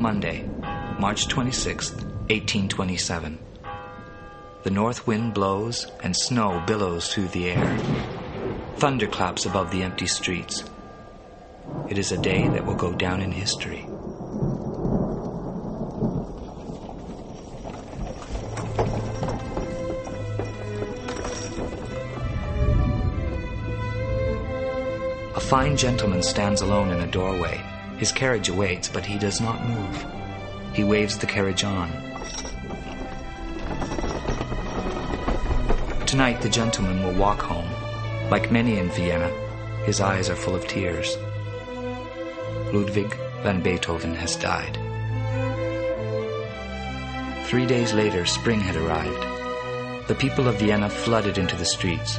Monday, March 26th, 1827. The north wind blows and snow billows through the air. Thunder claps above the empty streets. It is a day that will go down in history. A fine gentleman stands alone in a doorway. His carriage awaits, but he does not move. He waves the carriage on. Tonight the gentleman will walk home. Like many in Vienna, his eyes are full of tears. Ludwig van Beethoven has died. 3 days later, spring had arrived. The people of Vienna flooded into the streets.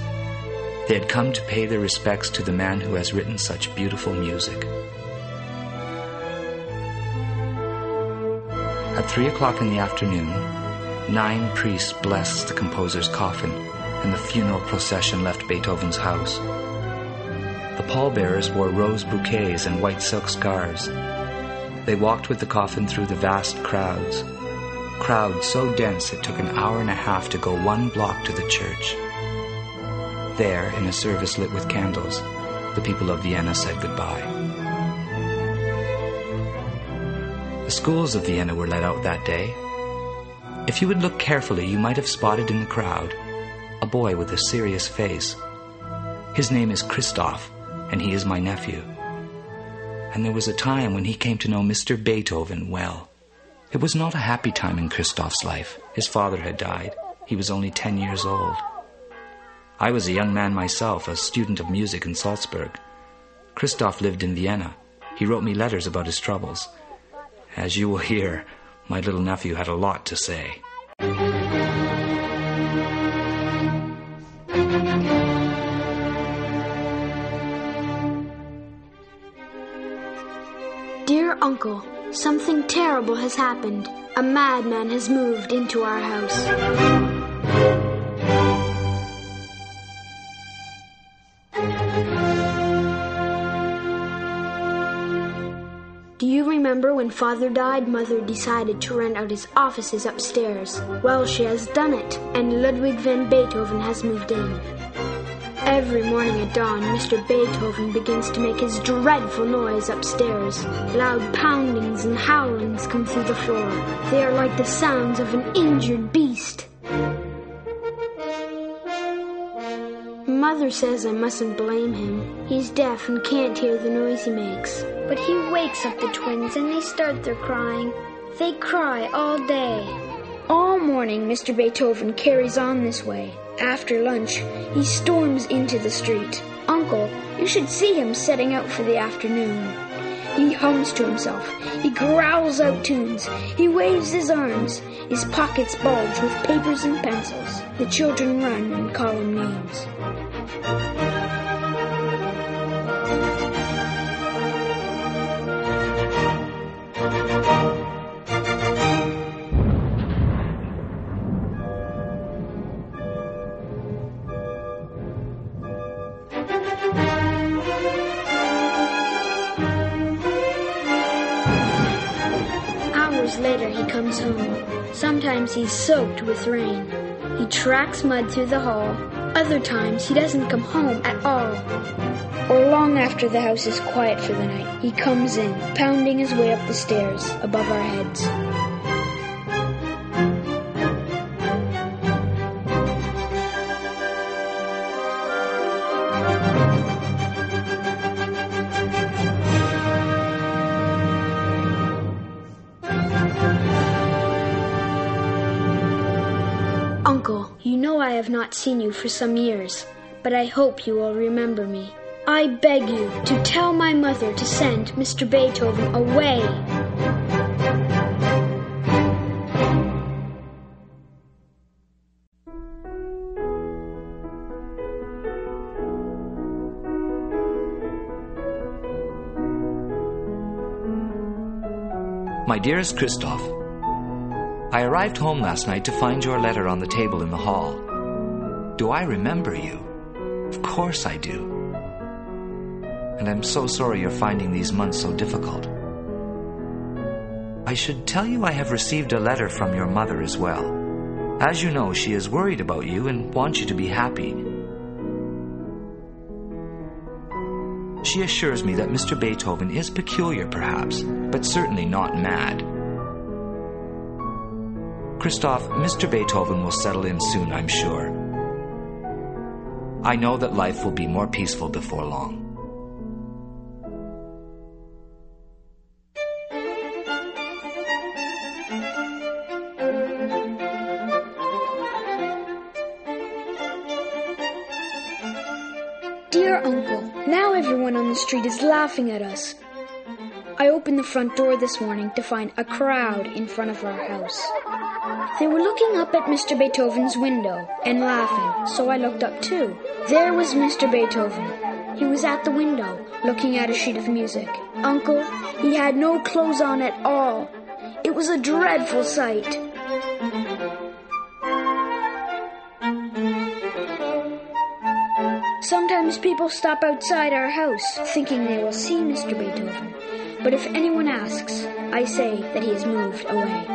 They had come to pay their respects to the man who has written such beautiful music. At 3 o'clock in the afternoon, 9 priests blessed the composer's coffin, and the funeral procession left Beethoven's house. The pallbearers wore rose bouquets and white silk scarves. They walked with the coffin through the vast crowds so dense it took an hour and a half to go 1 block to the church. There, in a service lit with candles, the people of Vienna said goodbye. The schools of Vienna were let out that day. If you would look carefully, you might have spotted in the crowd a boy with a serious face. His name is Christoph, and he is my nephew. And there was a time when he came to know Mr. Beethoven well. It was not a happy time in Christoph's life. His father had died. He was only 10 years old. I was a young man myself, a student of music in Salzburg. Christoph lived in Vienna. He wrote me letters about his troubles. As you will hear, my little nephew had a lot to say. Dear Uncle, something terrible has happened. A madman has moved into our house. Do you remember when Father died, Mother decided to rent out his offices upstairs? Well, she has done it, and Ludwig van Beethoven has moved in. Every morning at dawn, Mr. Beethoven begins to make his dreadful noise upstairs. Loud poundings and howlings come through the floor. They are like the sounds of an injured beast. Mother says I mustn't blame him. He's deaf and can't hear the noise he makes. But he wakes up the twins and they start their crying. They cry all day. All morning, Mr. Beethoven carries on this way. After lunch, he storms into the street. Uncle, you should see him setting out for the afternoon. He hums to himself. He growls out tunes. He waves his arms. His pockets bulge with papers and pencils. The children run and call him names. Later he comes home. Sometimes he's soaked with rain. He tracks mud through the hall. Other times he doesn't come home at all. Or long after the house is quiet for the night, he comes in, pounding his way up the stairs above our heads. Uncle, you know I have not seen you for some years, but I hope you will remember me. I beg you to tell my mother to send Mr. Beethoven away. My dearest Christoph, I arrived home last night to find your letter on the table in the hall. Do I remember you? Of course I do. And I'm so sorry you're finding these months so difficult. I should tell you I have received a letter from your mother as well. As you know, she is worried about you and wants you to be happy. She assures me that Mr. Beethoven is peculiar, perhaps, but certainly not mad. Christoph, Mr. Beethoven will settle in soon, I'm sure. I know that life will be more peaceful before long. Dear Uncle, now everyone on the street is laughing at us. I opened the front door this morning to find a crowd in front of our house. They were looking up at Mr. Beethoven's window and laughing, so I looked up too. There was Mr. Beethoven. He was at the window, looking at a sheet of music. Uncle, he had no clothes on at all. It was a dreadful sight. Sometimes people stop outside our house thinking they will see Mr. Beethoven. But if anyone asks, I say that he has moved away.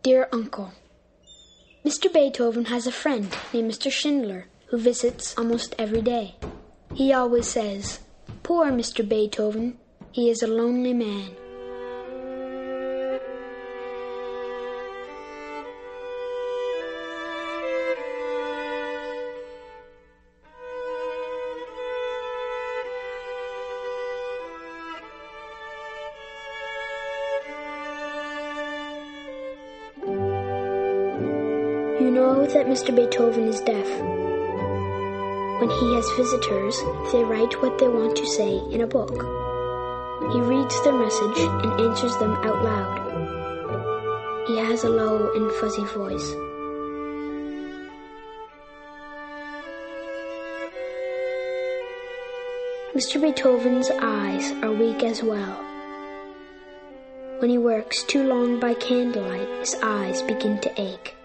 Dear Uncle, Mr. Beethoven has a friend named Mr. Schindler who visits almost every day. He always says, "Poor Mr. Beethoven, he is a lonely man." You know that Mr. Beethoven is deaf. When he has visitors, they write what they want to say in a book. He reads their message and answers them out loud. He has a low and fuzzy voice. Mr. Beethoven's eyes are weak as well. When he works too long by candlelight, his eyes begin to ache.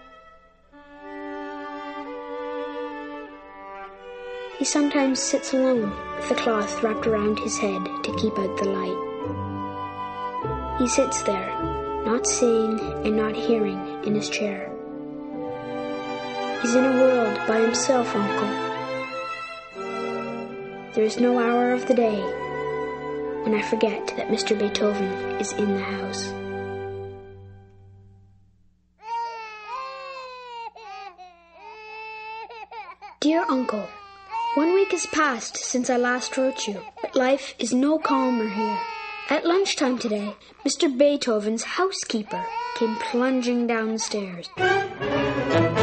He sometimes sits alone with a cloth wrapped around his head to keep out the light. He sits there, not seeing and not hearing, in his chair. He's in a world by himself, Uncle. There is no hour of the day when I forget that Mr. Beethoven is in the house. Dear Uncle, 1 week has passed since I last wrote you, but life is no calmer here. At lunchtime today, Mr. Beethoven's housekeeper came plunging downstairs.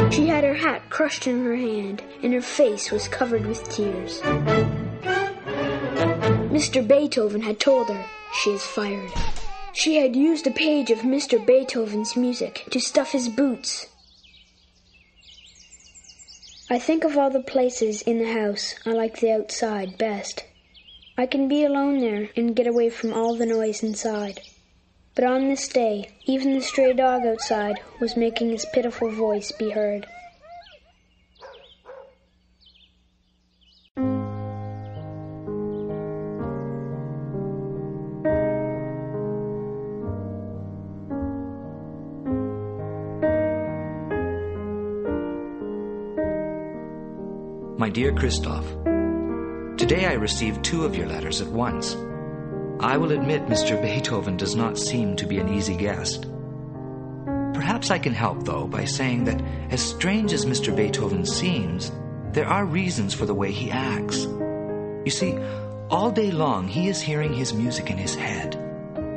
She had her hat crushed in her hand, and her face was covered with tears. Mr. Beethoven had told her she is fired. She had used a page of Mr. Beethoven's music to stuff his boots. I think of all the places in the house, I like the outside best. I can be alone there and get away from all the noise inside. But on this day, even the stray dog outside was making his pitiful voice be heard. My dear Christoph, today I received 2 of your letters at once. I will admit Mr. Beethoven does not seem to be an easy guest. Perhaps I can help, though, by saying that as strange as Mr. Beethoven seems, there are reasons for the way he acts. You see, all day long he is hearing his music in his head.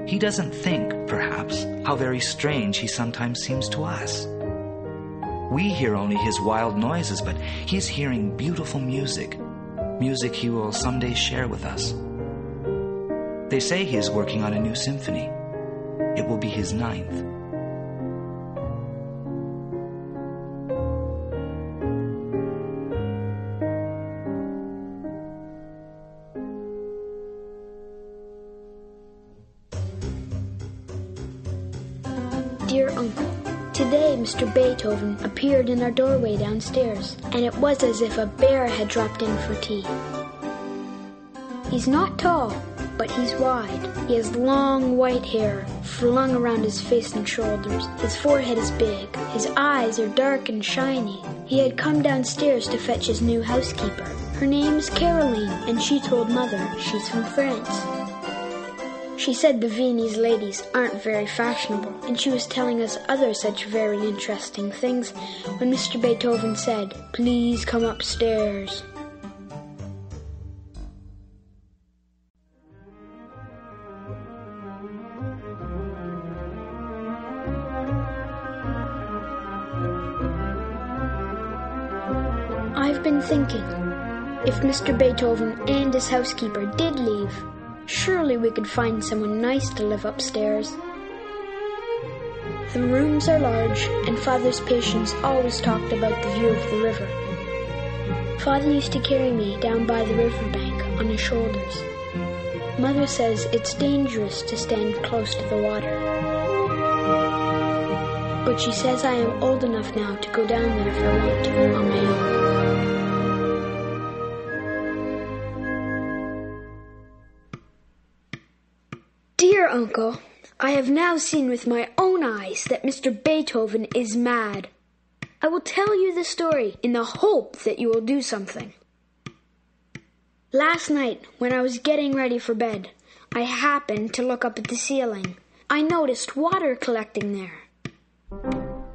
He doesn't think, perhaps, how very strange he sometimes seems to us. We hear only his wild noises, but he's hearing beautiful music, music he will someday share with us. They say he is working on a new symphony. It will be his 9th. Dear Uncle, Today, Mr. Beethoven appeared in our doorway downstairs, and it was as if a bear had dropped in for tea. He's not tall, but he's wide. He has long white hair flung around his face and shoulders. His forehead is big. His eyes are dark and shiny. He had come downstairs to fetch his new housekeeper. Her name's Caroline, and she told Mother she's from France. She said the Viennese ladies aren't very fashionable, and she was telling us other such very interesting things when Mr. Beethoven said, "Please come upstairs." I've been thinking, if Mr. Beethoven and his housekeeper did leave, surely we could find someone nice to live upstairs. The rooms are large, and Father's patients always talked about the view of the river. Father used to carry me down by the riverbank on his shoulders. Mother says it's dangerous to stand close to the water. But she says I am old enough now to go down there if I want to on my own. Dear Uncle, I have now seen with my own eyes that Mr. Beethoven is mad. I will tell you the story in the hope that you will do something. Last night, when I was getting ready for bed, I happened to look up at the ceiling. I noticed water collecting there.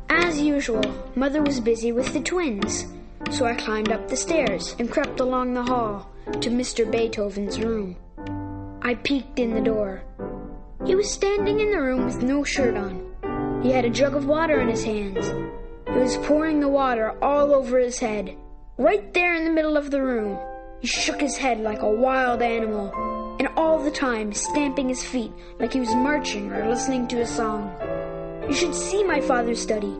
As usual, Mother was busy with the twins, so I climbed up the stairs and crept along the hall to Mr. Beethoven's room. I peeked in the door. He was standing in the room with no shirt on. He had a jug of water in his hands. He was pouring the water all over his head, right there in the middle of the room. He shook his head like a wild animal, and all the time stamping his feet like he was marching or listening to a song. You should see my father's study.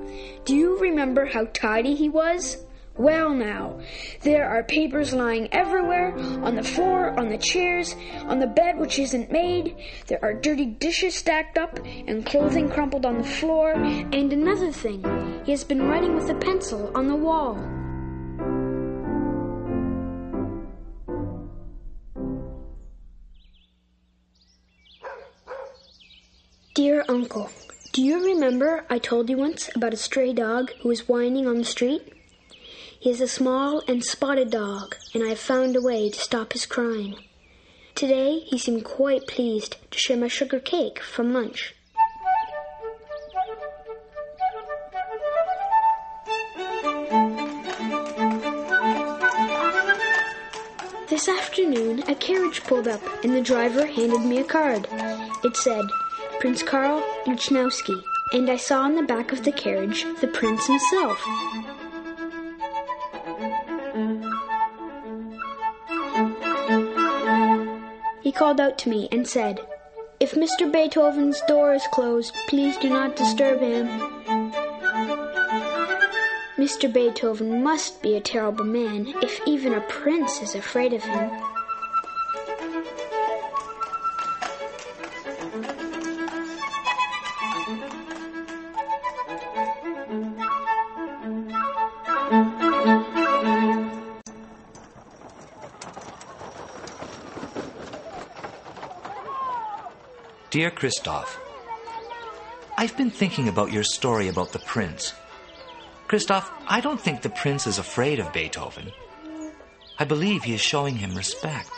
Do you remember how tidy he was? Well now, there are papers lying everywhere, on the floor, on the chairs, on the bed which isn't made. There are dirty dishes stacked up, and clothing crumpled on the floor. And another thing, he has been writing with a pencil on the wall. Dear Uncle, do you remember I told you once about a stray dog who was whining on the street? He is a small and spotted dog, and I have found a way to stop his crying. Today, he seemed quite pleased to share my sugar cake from lunch. This afternoon, a carriage pulled up, and the driver handed me a card. It said, Prince Karl Lichnowsky, and I saw on the back of the carriage the prince himself. He called out to me and said, "If Mr. Beethoven's door is closed, please do not disturb him." Mr. Beethoven must be a terrible man if even a prince is afraid of him. Dear Christoph, I've been thinking about your story about the prince. Christoph, I don't think the prince is afraid of Beethoven. I believe he is showing him respect.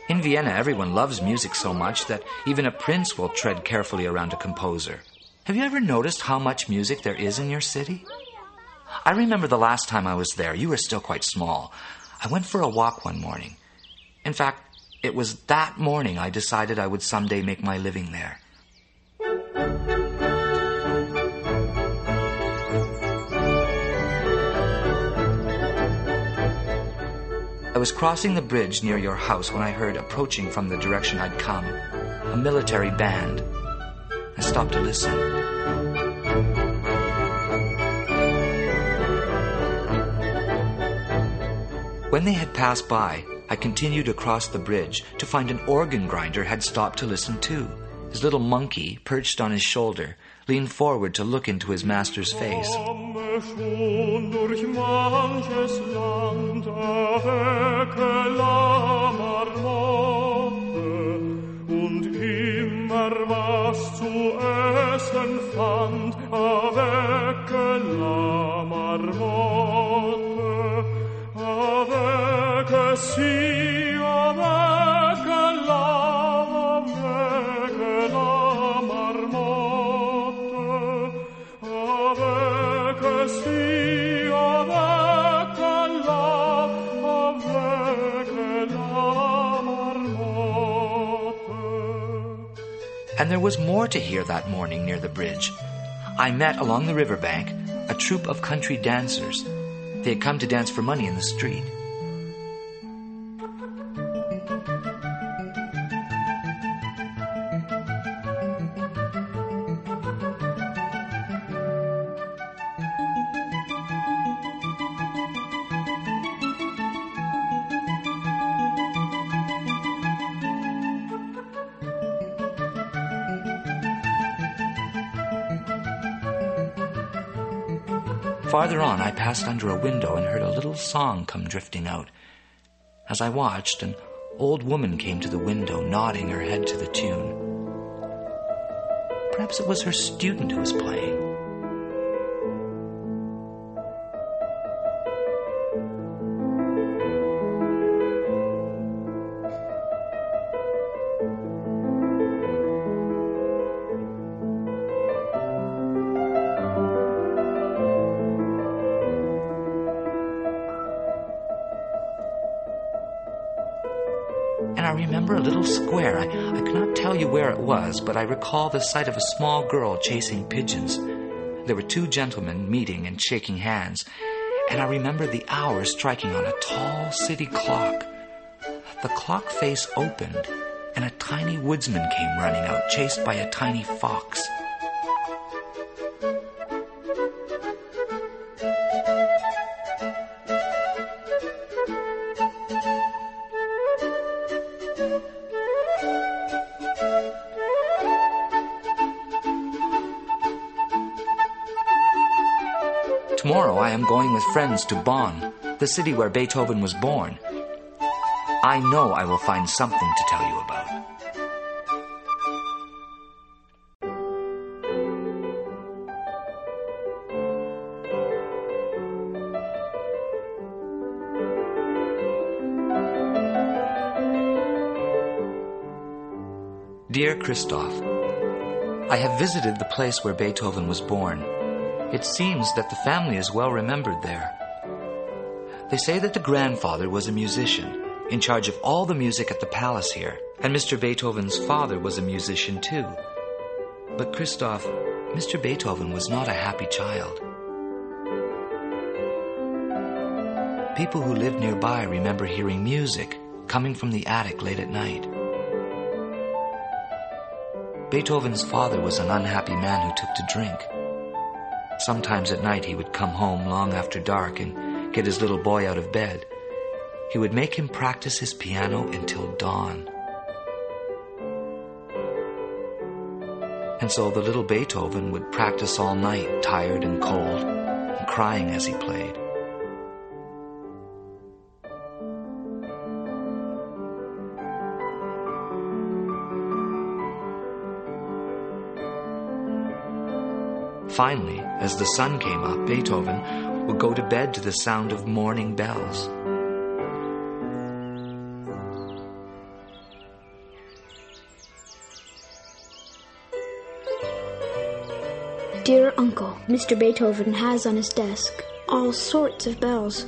In Vienna, everyone loves music so much that even a prince will tread carefully around a composer. Have you ever noticed how much music there is in your city? I remember the last time I was there, you were still quite small. I went for a walk one morning. In fact, it was that morning I decided I would someday make my living there. I was crossing the bridge near your house when I heard approaching from the direction I'd come a military band. I stopped to listen. When they had passed by, I continued across the bridge to find an organ grinder had stopped to listen too. His little monkey, perched on his shoulder, leaned forward to look into his master's face. And there was more to hear that morning near the bridge. I met along the riverbank a troupe of country dancers. They had come to dance for money in the street. Farther on, I passed under a window and heard a little song come drifting out. As I watched, an old woman came to the window, nodding her head to the tune. Perhaps it was her student who was playing. And I remember a little square. I cannot tell you where it was, but I recall the sight of a small girl chasing pigeons. There were two gentlemen meeting and shaking hands, and I remember the hour striking on a tall city clock. The clock face opened, and a tiny woodsman came running out, chased by a tiny fox. Tomorrow I am going with friends to Bonn, the city where Beethoven was born. I know I will find something to tell you about. Dear Christoph, I have visited the place where Beethoven was born. It seems that the family is well remembered there. They say that the grandfather was a musician, in charge of all the music at the palace here, and Mr. Beethoven's father was a musician too. But Christoph, Mr. Beethoven was not a happy child. People who lived nearby remember hearing music coming from the attic late at night. Beethoven's father was an unhappy man who took to drink. Sometimes at night he would come home long after dark and get his little boy out of bed. He would make him practice his piano until dawn. And so the little Beethoven would practice all night, tired and cold, and crying as he played. Finally, as the sun came up, Beethoven would go to bed to the sound of morning bells. Dear Uncle, Mr. Beethoven has on his desk all sorts of bells.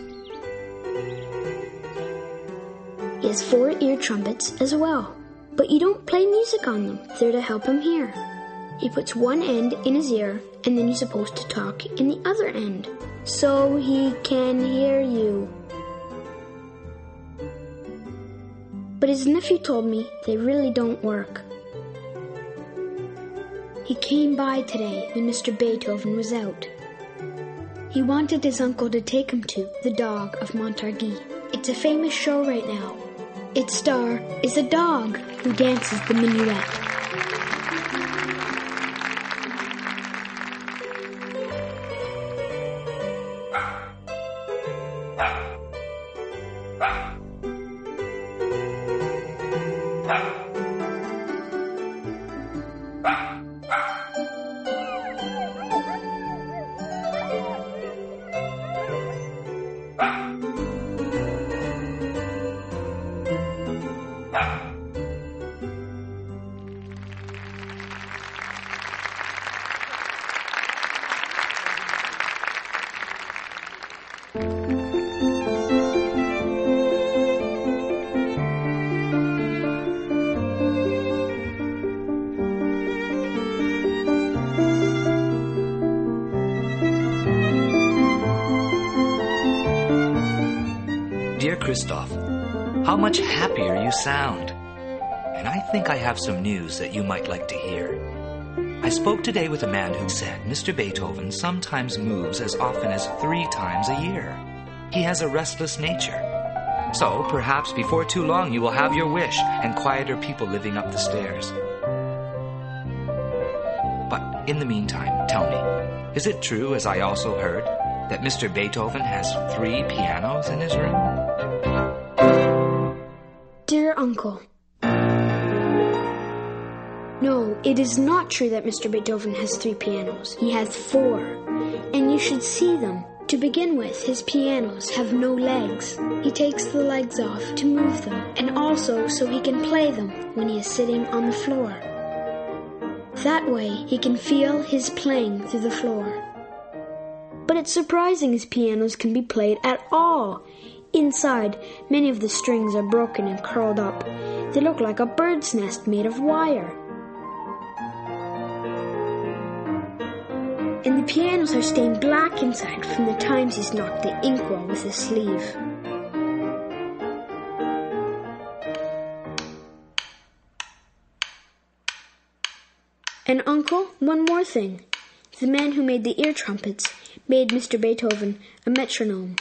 He has 4 ear trumpets as well, but you don't play music on them. They're to help him hear. He puts one end in his ear, and then he's supposed to talk in the other end, so he can hear you. But his nephew told me they really don't work. He came by today when Mr. Beethoven was out. He wanted his uncle to take him to The Dog of Montargis. It's a famous show right now. Its star is a dog who dances the minuet. Christoph. How much happier you sound. And I think I have some news that you might like to hear. I spoke today with a man who said Mr. Beethoven sometimes moves as often as 3 times a year. He has a restless nature. So perhaps before too long you will have your wish and quieter people living up the stairs. But in the meantime, tell me, is it true, as I also heard, that Mr. Beethoven has 3 pianos in his room? Dear Uncle, no, it is not true that Mr. Beethoven has 3 pianos. He has 4, and you should see them. To begin with, his pianos have no legs. He takes the legs off to move them, and also so he can play them when he is sitting on the floor. That way, he can feel his playing through the floor. But it's surprising his pianos can be played at all. Inside, many of the strings are broken and curled up. They look like a bird's nest made of wire. And the pianos are stained black inside from the times he's knocked the inkwell with his sleeve. And Uncle, one more thing. The man who made the ear trumpets made Mr. Beethoven a metronome.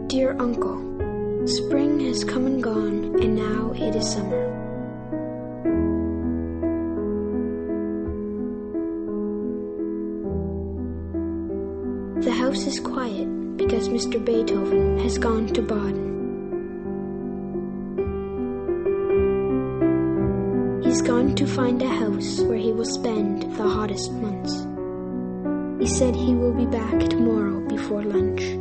Dear Uncle, spring has come and gone, and now it is summer. The house is quiet because Mr. Beethoven has gone to Baden. He's gone to find a house where he will spend the hottest months. He said he will be back tomorrow before lunch.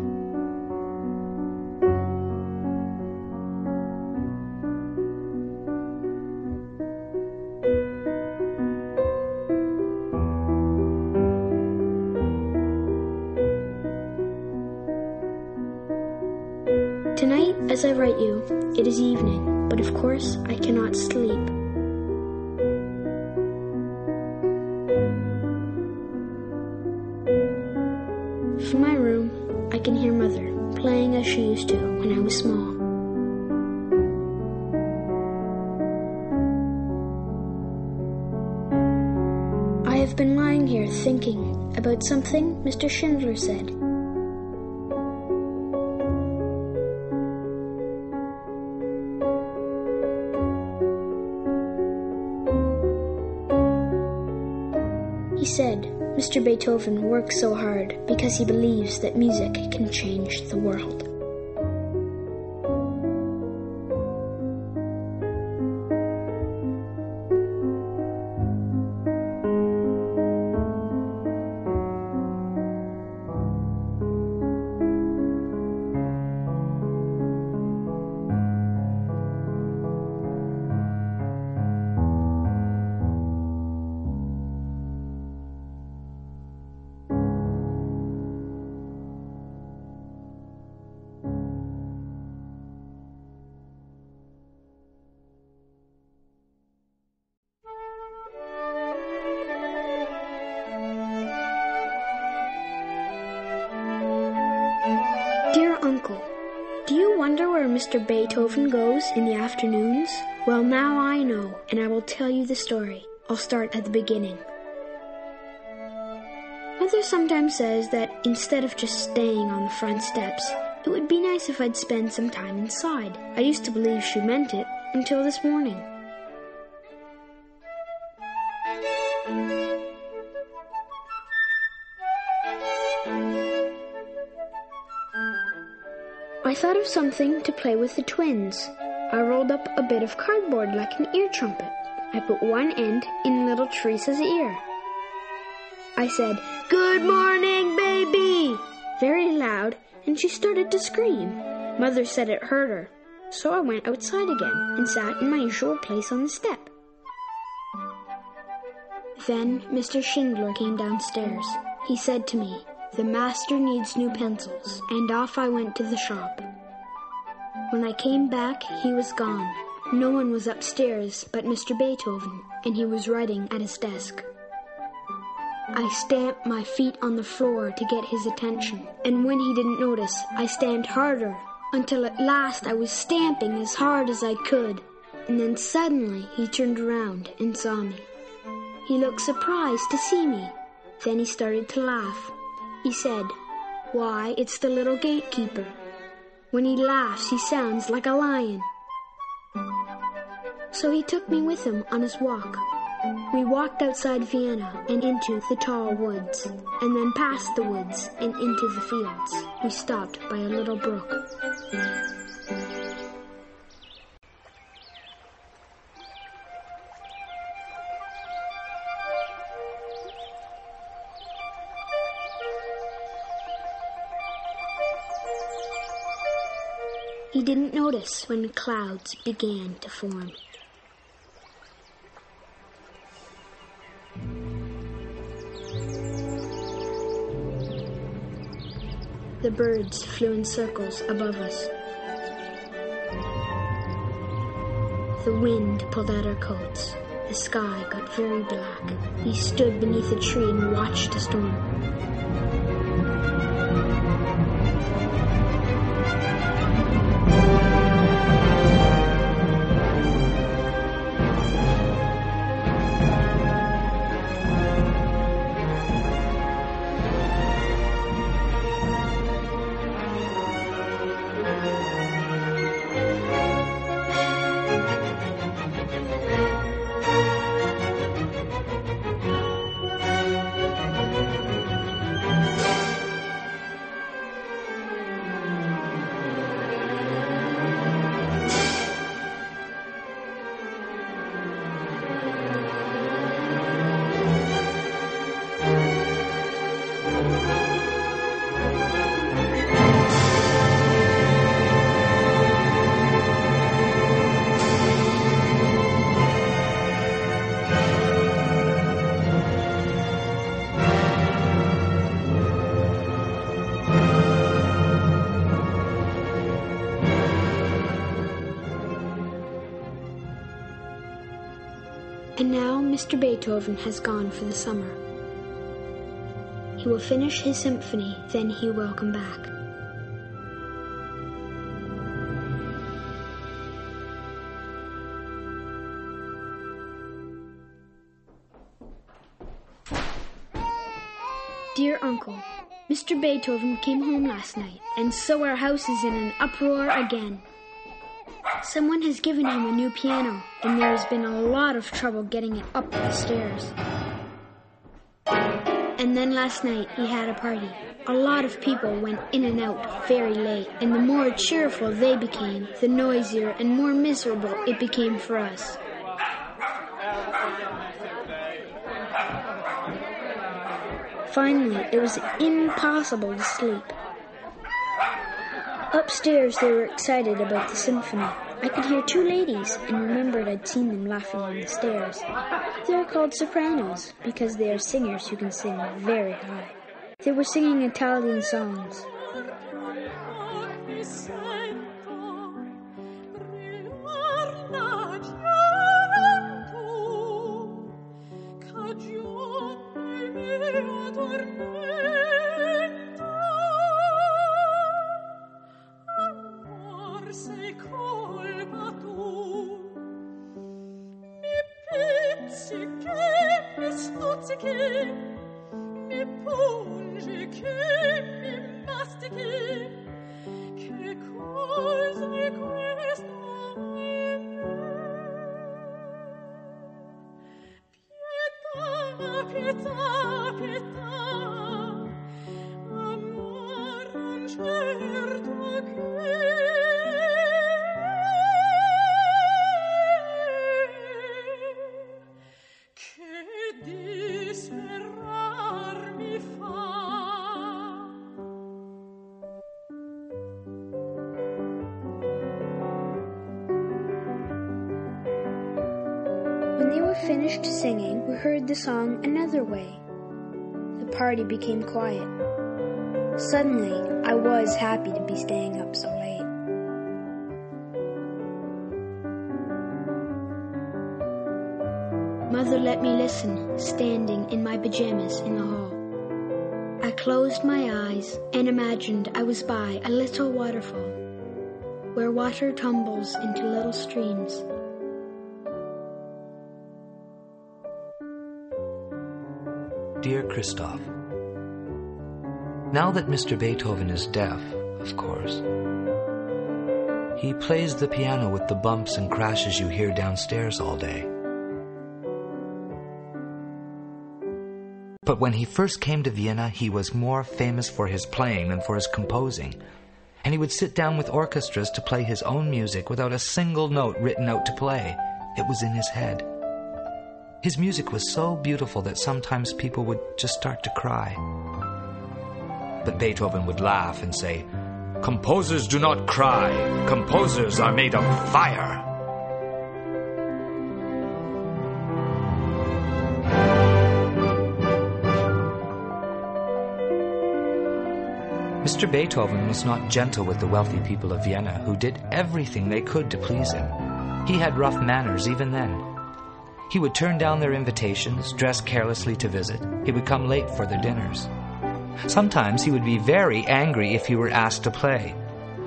Tonight, as I write you, it is evening, but of course I cannot sleep. From my room, I can hear Mother playing as she used to when I was small. I have been lying here thinking about something Mr. Schindler said. He said, Mr. Beethoven works so hard because he believes that music can change the world. Mr. Beethoven goes in the afternoons? Well, now I know, and I will tell you the story. I'll start at the beginning. Mother sometimes says that instead of just staying on the front steps, it would be nice if I'd spend some time inside. I used to believe she meant it until this morning. I thought of something to play with the twins. I rolled up a bit of cardboard like an ear trumpet. I put one end in little Teresa's ear. I said, "Good morning, baby!" very loud, and she started to scream. Mother said it hurt her, so I went outside again and sat in my usual place on the step. Then Mr. Schindler came downstairs. He said to me, "The master needs new pencils," and off I went to the shop. When I came back, he was gone. No one was upstairs but Mr. Beethoven, and he was writing at his desk. I stamped my feet on the floor to get his attention, and when he didn't notice, I stamped harder, until at last I was stamping as hard as I could, and then suddenly he turned around and saw me. He looked surprised to see me. Then he started to laugh. He said, "Why, it's the little gatekeeper. When he laughs, he sounds like a lion." So he took me with him on his walk. We walked outside Vienna and into the tall woods, and then past the woods and into the fields. We stopped by a little brook. He didn't notice when clouds began to form. The birds flew in circles above us. The wind pulled out our coats. The sky got very black. We stood beneath a tree and watched the storm. And now Mr. Beethoven has gone for the summer. He will finish his symphony, then he will come back. Dear Uncle, Mr. Beethoven came home last night, and so our house is in an uproar again. Someone has given him a new piano, and there has been a lot of trouble getting it up the stairs. And then last night he had a party. A lot of people went in and out very late, and the more cheerful they became, the noisier and more miserable it became for us. Finally, it was impossible to sleep. Upstairs they were excited about the symphony. I could hear two ladies and remembered I'd seen them laughing on the stairs. They are called sopranos because they are singers who can sing very high. They were singing Italian songs. Say When they were finished singing, we heard the song another way. The party became quiet. Suddenly, I was happy to be staying up so late. Mother let me listen, standing in my pajamas in the hall. I closed my eyes and imagined I was by a little waterfall, where water tumbles into little streams. Dear Christoph, now that Mr. Beethoven is deaf, of course, he plays the piano with the bumps and crashes you hear downstairs all day. But when he first came to Vienna, he was more famous for his playing than for his composing, and he would sit down with orchestras to play his own music without a single note written out to play. It was in his head. His music was so beautiful that sometimes people would just start to cry. But Beethoven would laugh and say, "Composers do not cry. Composers are made of fire." Mr. Beethoven was not gentle with the wealthy people of Vienna, who did everything they could to please him. He had rough manners even then. He would turn down their invitations, dress carelessly to visit. He would come late for their dinners. Sometimes he would be very angry if he were asked to play.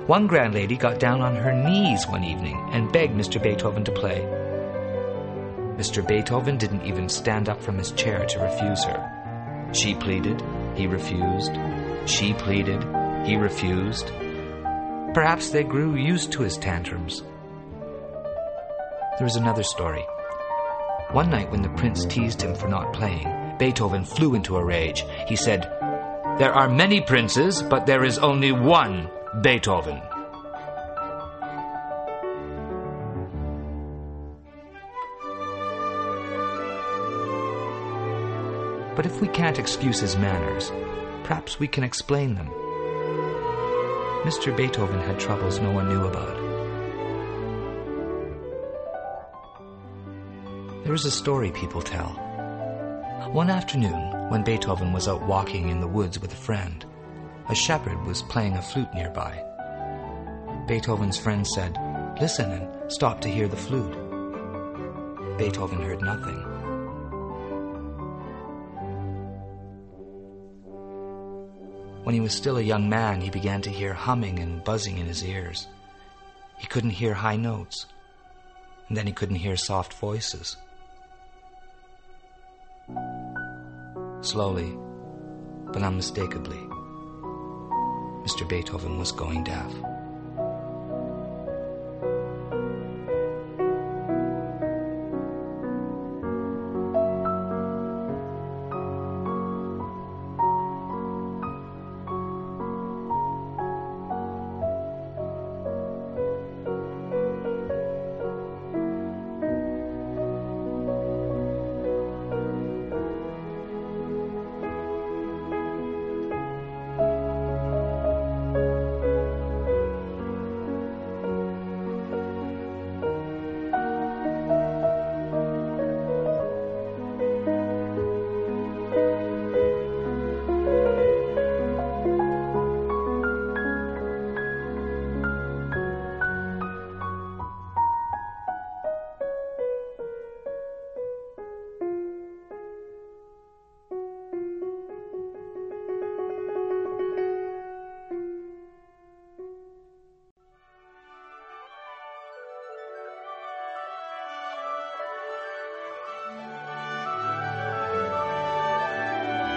One grand lady got down on her knees one evening and begged Mr. Beethoven to play. Mr. Beethoven didn't even stand up from his chair to refuse her. She pleaded, he refused. She pleaded, he refused. Perhaps they grew used to his tantrums. There is another story. One night when the prince teased him for not playing, Beethoven flew into a rage. He said, "There are many princes, but there is only one Beethoven." But if we can't excuse his manners, perhaps we can explain them. Mr. Beethoven had troubles no one knew about. There is a story people tell. One afternoon, when Beethoven was out walking in the woods with a friend, a shepherd was playing a flute nearby. Beethoven's friend said, "Listen and stop to hear the flute." Beethoven heard nothing. When he was still a young man, he began to hear humming and buzzing in his ears. He couldn't hear high notes, and then he couldn't hear soft voices. Slowly, but unmistakably, Mr. Beethoven was going deaf.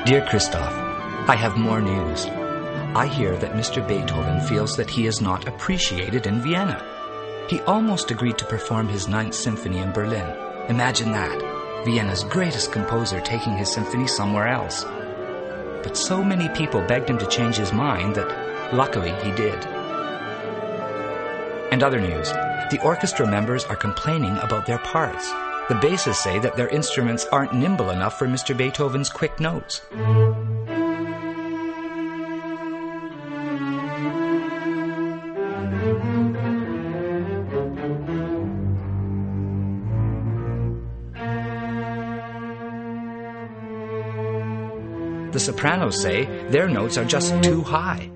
Dear Christoph, I have more news. I hear that Mr. Beethoven feels that he is not appreciated in Vienna. He almost agreed to perform his 9th Symphony in Berlin. Imagine that. Vienna's greatest composer taking his symphony somewhere else. But so many people begged him to change his mind that, luckily, he did. And other news. The orchestra members are complaining about their parts. The basses say that their instruments aren't nimble enough for Mr. Beethoven's quick notes. The sopranos say their notes are just too high.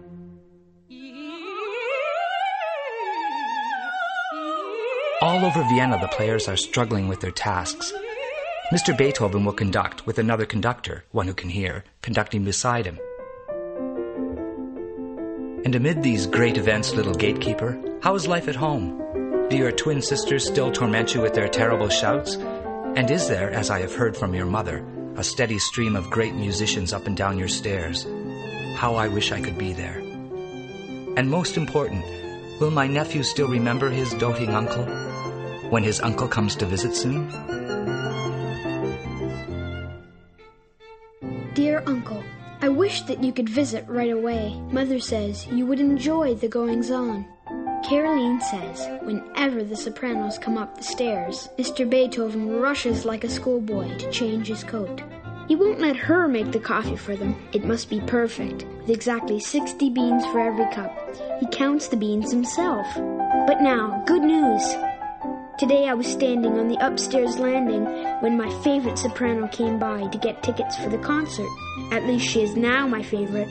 All over Vienna, the players are struggling with their tasks. Mr. Beethoven will conduct with another conductor, one who can hear, conducting beside him. And amid these great events, little gatekeeper, how is life at home? Do your twin sisters still torment you with their terrible shouts? And is there, as I have heard from your mother, a steady stream of great musicians up and down your stairs? How I wish I could be there. And most important, will my nephew still remember his doting uncle when his uncle comes to visit soon? Dear Uncle, I wish that you could visit right away. Mother says you would enjoy the goings-on. Caroline says whenever the sopranos come up the stairs, Mr. Beethoven rushes like a schoolboy to change his coat. He won't let her make the coffee for them. It must be perfect, with exactly 60 beans for every cup. He counts the beans himself. But now, good news! Today I was standing on the upstairs landing when my favorite soprano came by to get tickets for the concert. At least she is now my favorite.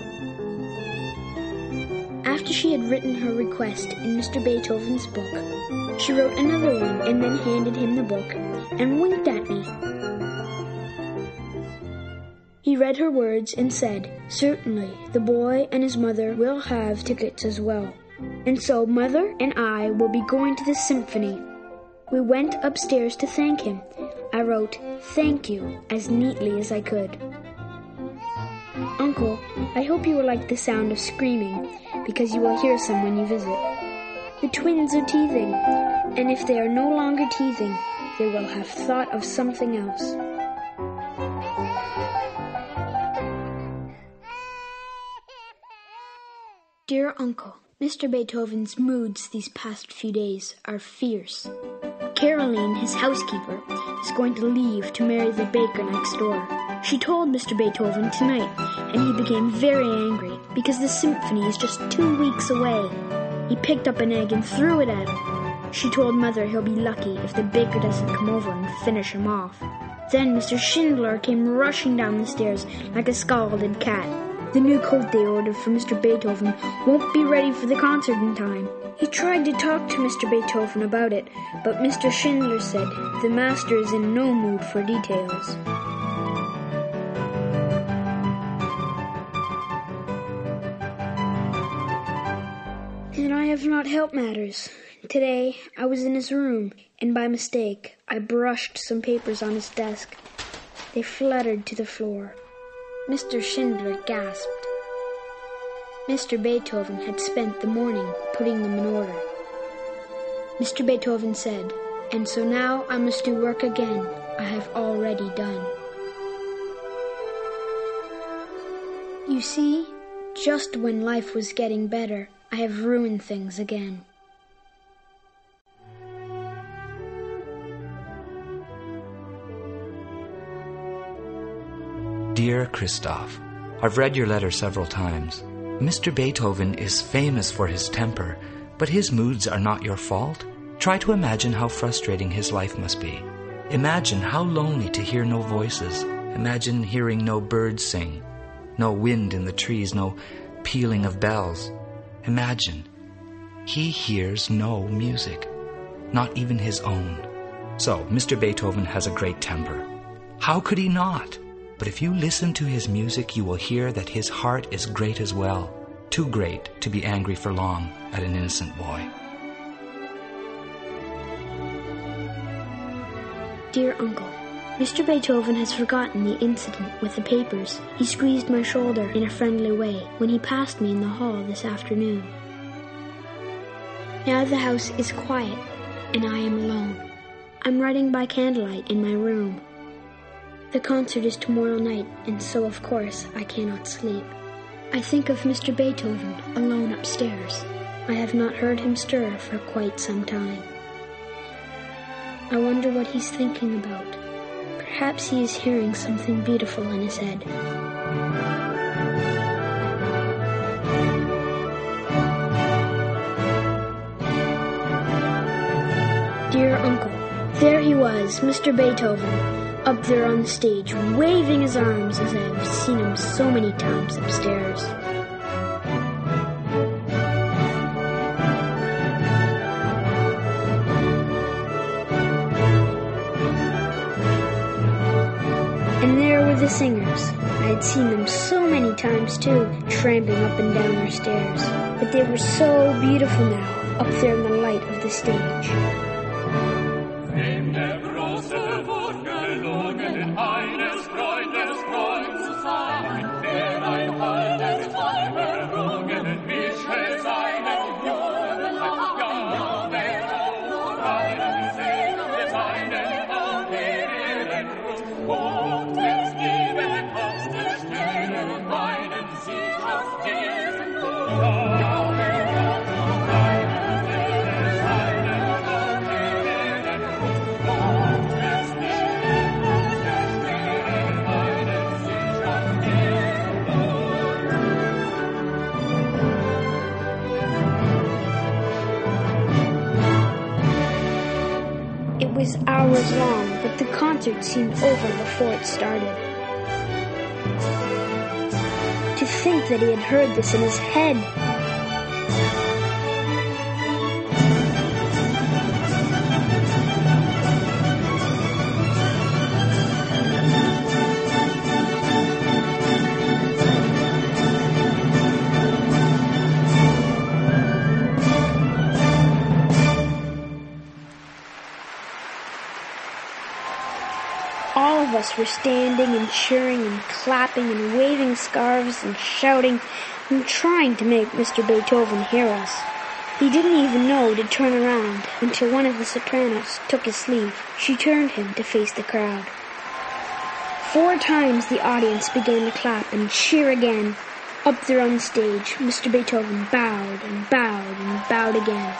After she had written her request in Mr. Beethoven's book, she wrote another one and then handed him the book and winked at me. He read her words and said, "Certainly, the boy and his mother will have tickets as well. And so Mother and I will be going to the symphony." We went upstairs to thank him. I wrote, "Thank you," as neatly as I could. Uncle, I hope you will like the sound of screaming, because you will hear some when you visit. The twins are teething, and if they are no longer teething, they will have thought of something else. Dear Uncle, Mr. Beethoven's moods these past few days are fierce. Caroline, his housekeeper, is going to leave to marry the baker next door. She told Mr. Beethoven tonight, and he became very angry because the symphony is just 2 weeks away. He picked up an egg and threw it at her. She told Mother he'll be lucky if the baker doesn't come over and finish him off. Then Mr. Schindler came rushing down the stairs like a scalded cat. The new coat they ordered for Mr. Beethoven won't be ready for the concert in time. He tried to talk to Mr. Beethoven about it, but Mr. Schindler said the master is in no mood for details. And I have not helped matters. Today I was in his room, and by mistake I brushed some papers on his desk. They fluttered to the floor. Mr. Schindler gasped. Mr. Beethoven had spent the morning putting them in order. Mr. Beethoven said, "And so now I must do work again I have already done." You see, just when life was getting better, I have ruined things again. Dear Christoph, I've read your letter several times. Mr. Beethoven is famous for his temper, but his moods are not your fault. Try to imagine how frustrating his life must be. Imagine how lonely to hear no voices. Imagine hearing no birds sing, no wind in the trees, no pealing of bells. Imagine he hears no music, not even his own. So, Mr. Beethoven has a great temper. How could he not? But if you listen to his music, you will hear that his heart is great as well, too great to be angry for long at an innocent boy. Dear Uncle, Mr. Beethoven has forgotten the incident with the papers. He squeezed my shoulder in a friendly way when he passed me in the hall this afternoon. Now the house is quiet, and I am alone. I'm writing by candlelight in my room. The concert is tomorrow night, and so, of course, I cannot sleep. I think of Mr. Beethoven alone upstairs. I have not heard him stir for quite some time. I wonder what he's thinking about. Perhaps he is hearing something beautiful in his head. Dear Uncle, there he was, Mr. Beethoven, up there on the stage, waving his arms as I have seen him so many times upstairs. And there were the singers. I had seen them so many times too, tramping up and down their stairs. But they were so beautiful now, up there in the light of the stage. It was hours long, but the concert seemed over before it started. To think that he had heard this in his head. All of us were standing and cheering and clapping and waving scarves and shouting and trying to make Mr. Beethoven hear us. He didn't even know to turn around until one of the sopranos took his sleeve. She turned him to face the crowd. 4 times the audience began to clap and cheer again. Up there on the stage, Mr. Beethoven bowed and bowed and bowed again.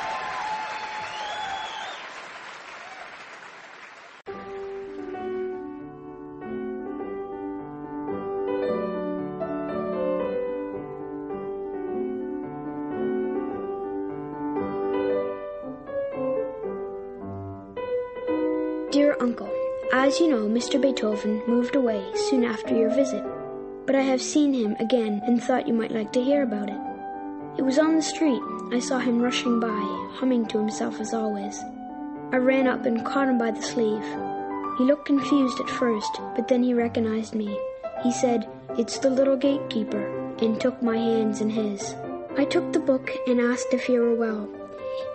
Dear Uncle, as you know, Mr. Beethoven moved away soon after your visit, but I have seen him again and thought you might like to hear about it. It was on the street. I saw him rushing by, humming to himself as always. I ran up and caught him by the sleeve. He looked confused at first, but then he recognized me. He said, "It's the little gatekeeper," and took my hands in his. I took the book and asked if he were well.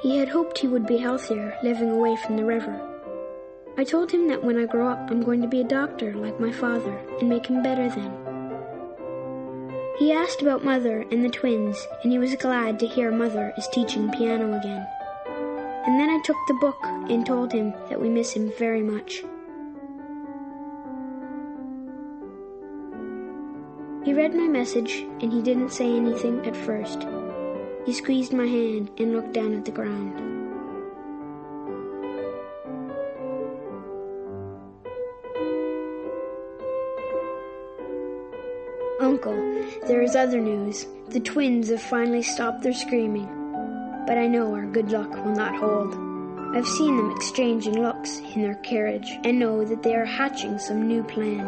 He had hoped he would be healthier, living away from the river. I told him that when I grow up, I'm going to be a doctor like my father and make him better then. He asked about Mother and the twins, and he was glad to hear Mother is teaching piano again. And then I took the book and told him that we miss him very much. He read my message, and he didn't say anything at first. He squeezed my hand and looked down at the ground. Uncle, there is other news. The twins have finally stopped their screaming. But I know our good luck will not hold. I've seen them exchanging looks in their carriage and know that they are hatching some new plan.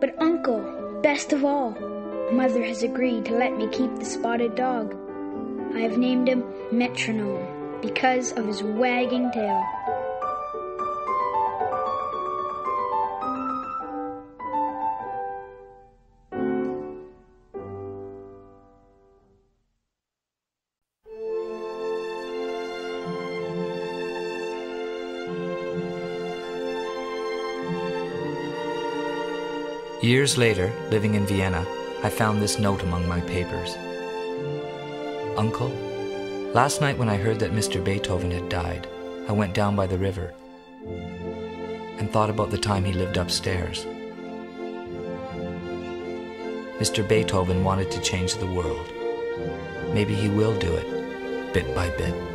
But Uncle, best of all, Mother has agreed to let me keep the spotted dog. I have named him Metronome because of his wagging tail. Years later, living in Vienna, I found this note among my papers. Uncle, last night when I heard that Mr. Beethoven had died, I went down by the river and thought about the time he lived upstairs. Mr. Beethoven wanted to change the world. Maybe he will do it, bit by bit.